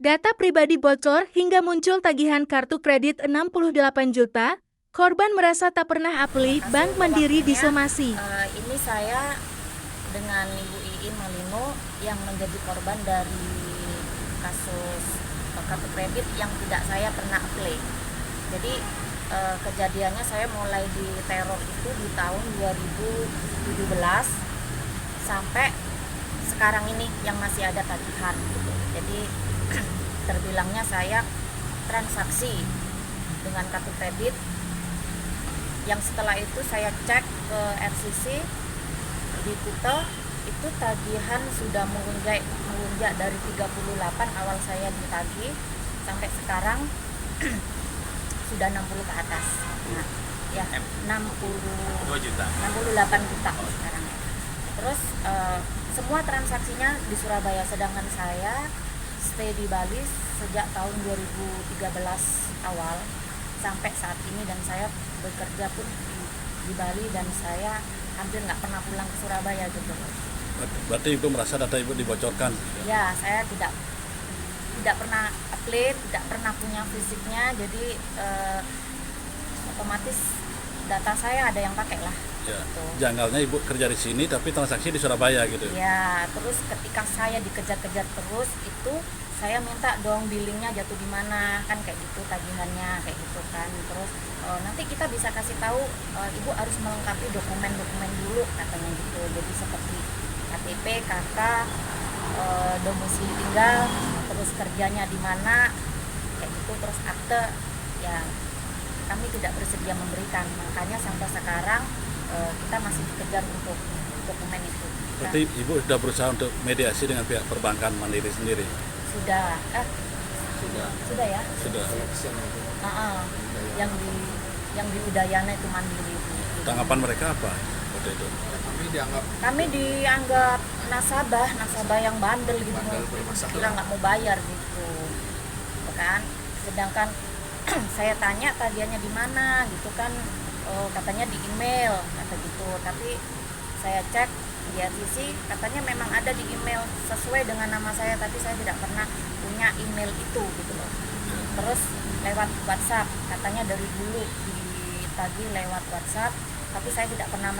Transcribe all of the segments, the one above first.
Data pribadi bocor hingga muncul tagihan kartu kredit 68 juta, korban merasa tak pernah apli Bank Mandiri disomasi. Ini saya dengan Ibu Iin Malino yang menjadi korban dari kasus kartu kredit yang tidak saya pernah apply. Jadi kejadiannya saya mulai diteror itu di tahun 2017 sampai sekarang ini yang masih ada tagihan. Jadi terbilangnya saya transaksi dengan kartu kredit yang setelah itu saya cek ke RCC di Kuta, itu tagihan sudah melunjak dari 38 awal saya ditagih sampai sekarang sudah 60 ke atas. Nah, ya 68 juta sekarang ya. Terus semua transaksinya di Surabaya, sedangkan saya stay di Bali sejak tahun 2013 awal sampai saat ini, dan saya bekerja pun di Bali dan saya hampir nggak pernah pulang ke Surabaya gitu. Berarti Ibu merasa data Ibu dibocorkan? Ya, saya tidak pernah upload, tidak pernah punya fisiknya, jadi otomatis data saya ada yang pakai lah. Ya. Gitu. Janggalnya Ibu kerja di sini tapi transaksi di Surabaya gitu. Ya, terus ketika saya dikejar-kejar terus itu saya minta dong billingnya jatuh di mana, kan kayak gitu tagihannya kayak gitu kan. Terus nanti kita bisa kasih tahu Ibu harus melengkapi dokumen-dokumen dulu katanya gitu. Jadi seperti KTP, KK, domisili tinggal, terus kerjanya di mana kayak gitu, terus akte. Ya, kami tidak bersedia memberikan, makanya sampai sekarang kita masih dikejar untuk dokumen itu. Berarti Ibu sudah berusaha untuk mediasi dengan pihak perbankan Mandiri sendiri? Sudah ya. Sudah. Yang di Udayana itu Mandiri. Tanggapan mereka apa waktu itu? Kami dianggap nasabah yang bandel gitu, kira nggak mau bayar gitu, kan? Sedangkan saya tanya tagihannya di mana gitu kan, katanya di email kata gitu, tapi saya cek di RCC katanya memang ada di email sesuai dengan nama saya, tapi saya tidak pernah punya email itu gitu loh. Terus lewat WhatsApp katanya dari dulu ditagih lewat WhatsApp, tapi saya tidak pernah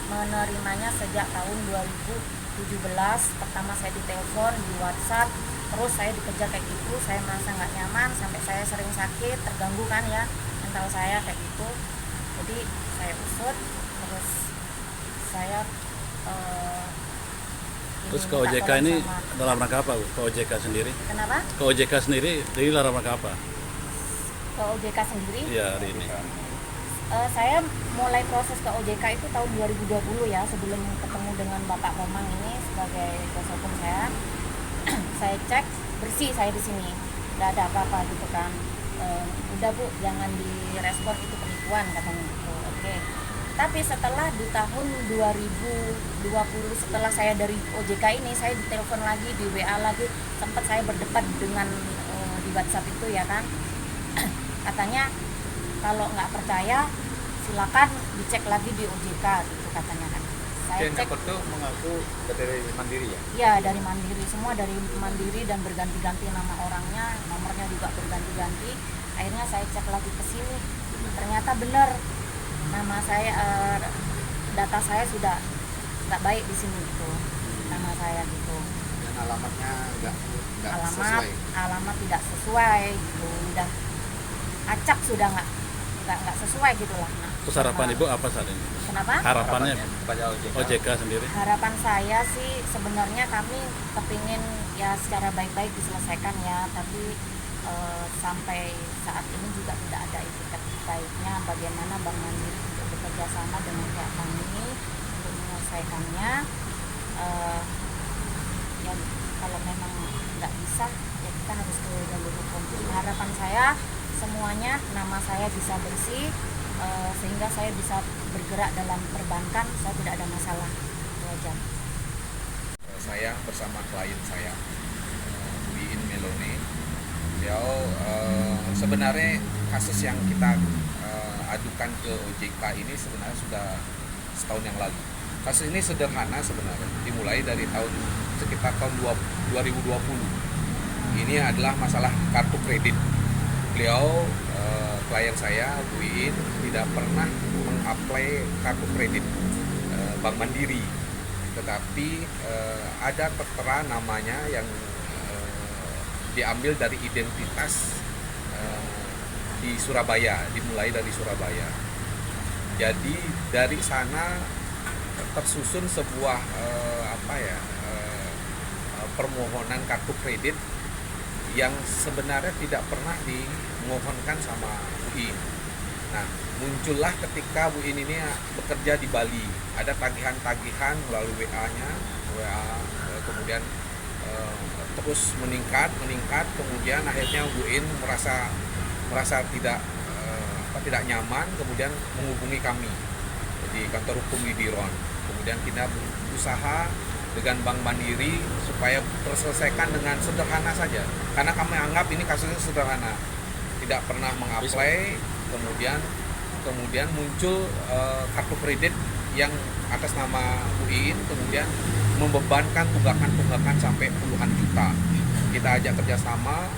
menerimanya sejak tahun 2017. Pertama saya ditelepon di WhatsApp, terus saya dikejar kayak gitu, saya merasa nggak nyaman sampai saya sering sakit, terganggu kan ya mental saya kayak gitu. Jadi saya usut, terus saya terus ke OJK ini dalam rangka apa, Bu? Ke OJK sendiri? Kenapa? Ke OJK sendiri dari dalam rangka apa? Ke OJK sendiri? Iya, hari ini. Saya mulai proses ke OJK itu tahun 2020 ya, sebelum ketemu dengan Bapak Komang ini sebagai kuasa hukum saya. Saya cek bersih saya di sini, nggak ada apa-apa gitu kan. Udah Bu, jangan direspon, itu penipuan katanya gitu. Oke. Tapi setelah di tahun 2020 setelah saya dari OJK ini, saya ditelepon lagi, di WA lagi, sempat saya berdebat dengan di WhatsApp itu ya kan. Katanya kalau nggak percaya silakan dicek lagi di OJK gitu katanya kan. Saya cek itu mengaku dari Mandiri ya? Iya, dari Mandiri, semua dari Mandiri dan berganti-ganti nama orangnya, nomornya juga berganti-ganti. Akhirnya saya cek lagi ke sini, ternyata benar nama saya, data saya sudah nggak baik di sini gitu, nama saya gitu. Dan alamatnya nggak Alamat tidak sesuai gitu, udah acak, sudah nggak sesuai gitulah. Nah, Terus harapan Ibu apa saat ini? kenapa? Harapannya kepada OJK sendiri? Harapan saya sih sebenarnya kami kepingin ya secara baik-baik diselesaikan ya, tapi sampai saat ini juga tidak ada etikat baiknya bagaimana Bank Mandiri untuk bekerja sama dengan pihak kami untuk menyelesaikannya. Ya kalau memang nggak bisa ya kita harus ke jalur hukum. Harapan saya semuanya nama saya bisa bersih, sehingga saya bisa bergerak dalam perbankan, saya tidak ada masalah. Itu aja. Saya bersama klien saya, Bu Iin Melone. Beliau sebenarnya kasus yang kita adukan ke OJK ini sebenarnya sudah setahun yang lalu. Kasus ini sederhana sebenarnya, dimulai dari sekitar tahun 2020. ini adalah masalah kartu kredit. Beliau klien saya Bu Iin tidak pernah mengapply kartu kredit Bank Mandiri, tetapi ada tertera namanya yang diambil dari identitas di Surabaya, dimulai dari Surabaya. Jadi dari sana tersusun sebuah permohonan kartu kredit yang sebenarnya tidak pernah dimohonkan sama Bu Iin. Nah, muncullah ketika Bu Iin ini bekerja di Bali, ada tagihan-tagihan melalui WA-nya, kemudian terus meningkat, kemudian akhirnya Bu Iin merasa tidak nyaman, kemudian menghubungi kami di kantor hukum di Diron. Kemudian kita berusaha dengan Bank Mandiri supaya terselesaikan dengan sederhana saja, karena kami anggap ini kasusnya sederhana, tidak pernah mengapply, kemudian muncul kartu kredit yang atas nama Bu Iin, kemudian membebankan tunggakan sampai puluhan juta. Kita ajak kerjasama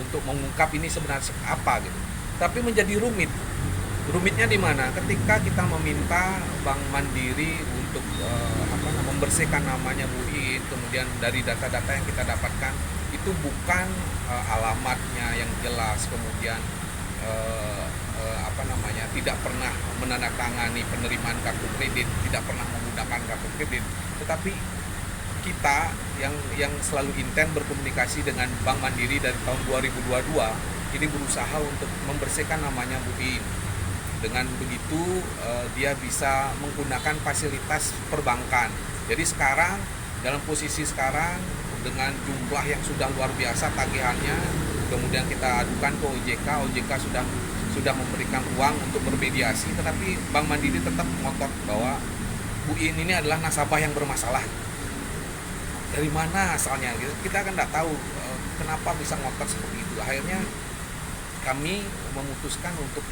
untuk mengungkap ini sebenarnya apa gitu, tapi menjadi rumit. Rumitnya di mana? Ketika kita meminta Bank Mandiri untuk membersihkan namanya Bu Iin, kemudian dari data-data yang kita dapatkan itu bukan alamatnya yang jelas, kemudian tidak pernah menandatangani penerimaan kartu kredit, tidak pernah menggunakan kartu kredit, tetapi kita yang selalu intent berkomunikasi dengan Bank Mandiri dari tahun 2022 ini berusaha untuk membersihkan namanya Bu Iin. Dengan begitu dia bisa menggunakan fasilitas perbankan. Jadi sekarang dalam posisi sekarang dengan jumlah yang sudah luar biasa tagihannya, kemudian kita adukan ke OJK sudah memberikan ruang untuk bermediasi, tetapi Bank Mandiri tetap ngotot bahwa Bu Iin ini adalah nasabah yang bermasalah. Dari mana asalnya? Kita kan tidak tahu kenapa bisa ngotot seperti itu. Akhirnya kami memutuskan untuk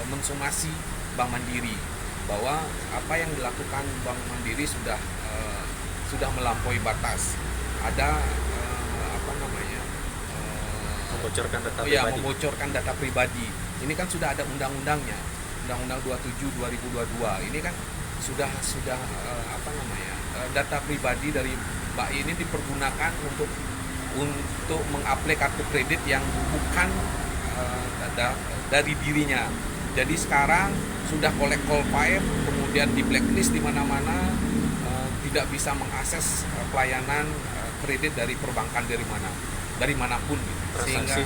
mensomasi Bank Mandiri bahwa apa yang dilakukan Bank Mandiri sudah melampaui batas. Ada membocorkan data pribadi. Ini kan sudah ada undang-undangnya, Undang-Undang 27 2022. Ini kan sudah data pribadi dari Mbak ini dipergunakan untuk mengapply kartu kredit yang bukan dari dirinya. Jadi sekarang sudah collect call file, kemudian di blacklist di mana-mana, tidak bisa mengakses pelayanan kredit dari perbankan dari manapun gitu. Sehingga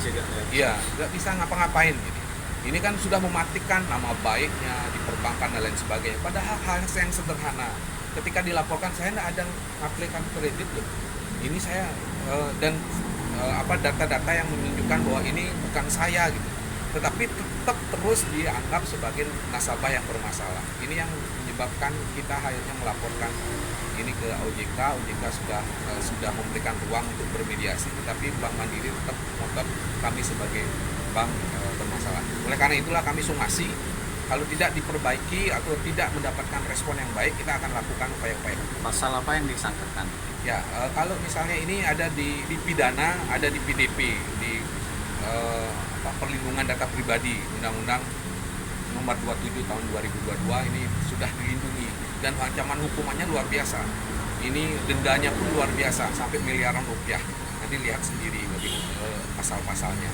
nggak bisa ngapa-ngapain gitu. Ini kan sudah mematikan nama baiknya di perbankan dan lain sebagainya. Padahal hal yang sederhana, ketika dilaporkan saya tidak ada ngaplikan kredit loh. Ini saya data-data yang menunjukkan bahwa ini bukan saya gitu. Tetapi tetap terus dianggap sebagai nasabah yang bermasalah. Ini yang menyebabkan kita akhirnya melaporkan ini ke OJK. OJK sudah memberikan ruang untuk bermediasi, tetapi Bank Mandiri tetap ngotot kami sebagai bank bermasalah. Oleh karena itulah kami somasi. Kalau tidak diperbaiki atau tidak mendapatkan respon yang baik, kita akan lakukan upaya-upaya. Pasal apa yang disangkakan? Ya, kalau misalnya ini ada di pidana, ada di PDP, di perlindungan data pribadi, Undang-Undang Nomor 27 tahun 2022 ini sudah dilindungi dan ancaman hukumannya luar biasa. Ini dendanya pun luar biasa, sampai miliaran rupiah. Nanti lihat sendiri pasal-pasalnya.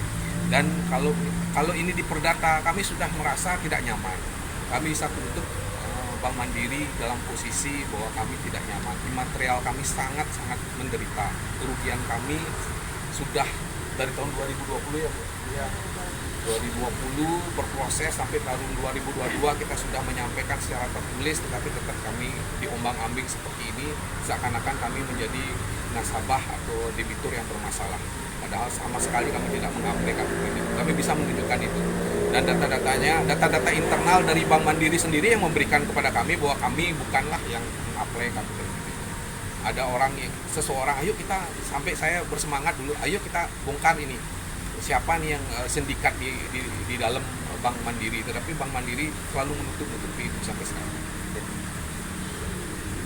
Dan kalau ini diperdata, kami sudah merasa tidak nyaman. Kami satu bentuk Bank Mandiri dalam posisi bahwa kami tidak nyaman. Material kami sangat-sangat menderita. Kerugian kami sudah dari tahun 2020 ya Bu. Ya. 2020 berproses sampai tahun 2022 kita sudah menyampaikan secara tertulis, tetapi tetap kami diombang-ambing seperti ini, seakan-akan kami menjadi nasabah atau debitur yang bermasalah. Padahal sama sekali kami tidak mengapply kartu kredit. Kami bisa menunjukkan itu. Dan data-data internal dari Bank Mandiri sendiri yang memberikan kepada kami bahwa kami bukanlah yang mengapply kartu kredit. Ada seseorang, ayo kita, sampai saya bersemangat dulu, ayo kita bongkar ini. Siapa nih yang sindikat di dalam Bank Mandiri, tetapi Bank Mandiri selalu menutup-nutupi itu sampai sekarang.